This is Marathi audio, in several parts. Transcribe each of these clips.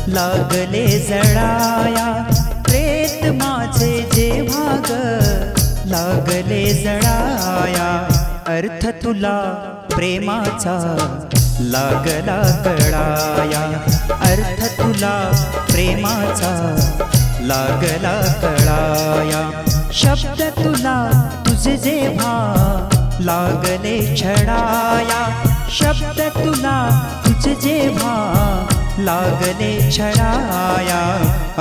लागले जळाया प्रेत माझे जेव्हा ग लागले जळाया अर्थ तुला प्रेमाचा लागला कळाया अर्थ तुला प्रेमाचा लागला कळाया शब्द तुला तुझे जेव्हा लागले छळाया शब्द तुला तुझे जेव्हा लागले छळाया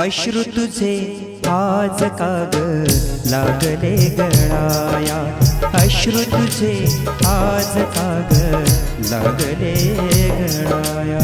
अश्रू तुझे आज काग लागले गळाया अश्रू तुझे आज काग लागले गळाया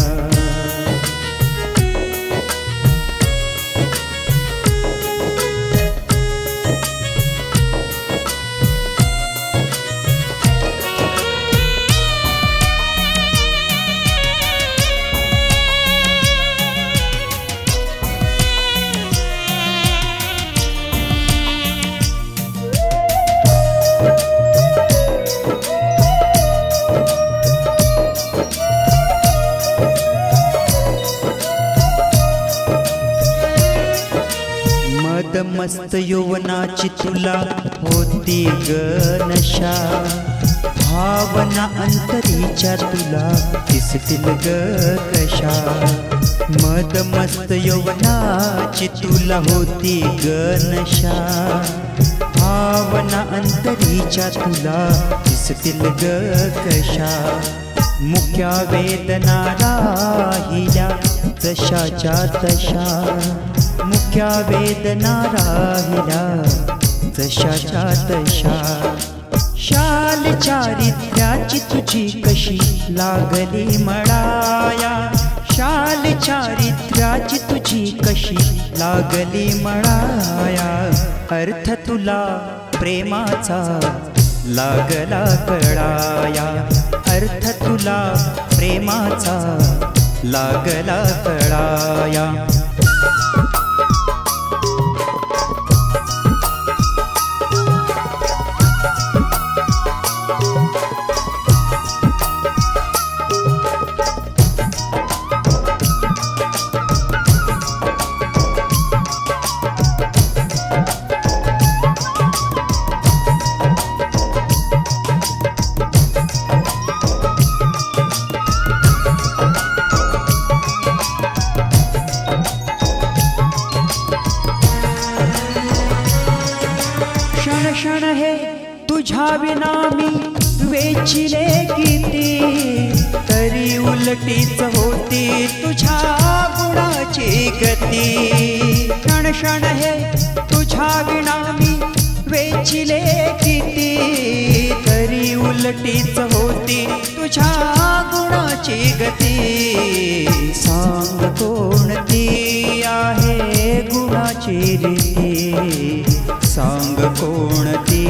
मस्त यौवनाची तुला होती ग नशा भावना अंतरीच्या तुला दिसतील ग कशा मद मस्त यौवनाची तुला होती ग नशा भावना अंतरीच्या तुला दिसतील ग कशा मुक्या वेदना राहिल्या जशाच्या तशा मुक्या वेदना राहिल्या जशाच्या तशा शाल चारित्र्याची तुझी कशी लागली मळाया शाल चारित्र्याची तुझी कशी लागली मळाया अर्थ तुला प्रेमाचा लागला कळाया अर्थ तुला प्रेमाचा लागला कळाया क्षण हे तुझ्या विना मी वेचिले किती तरी उलटीच होती तुझ्या गुणाची गती क्षण क्षण हे तुझ्या विना मी वेचिले किती तरी उलटीच होती तुझ्या गुणाची गती सांग कोणती आहे गुणाची रीती सांग कोणती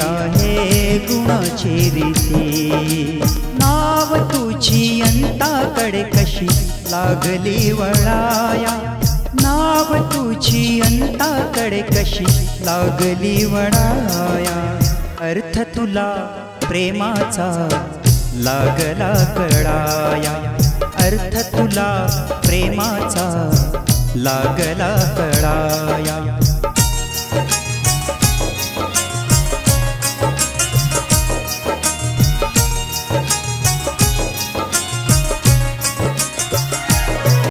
आहे गुणाची रीती नाव तुझी अंताकडे कशी लागली वळाया नाव तुझी अंताकडे कशी लागली वळाया अर्थ तुला प्रेमाचा लागला कळाया अर्थ तुला प्रेमाचा लागला कळाया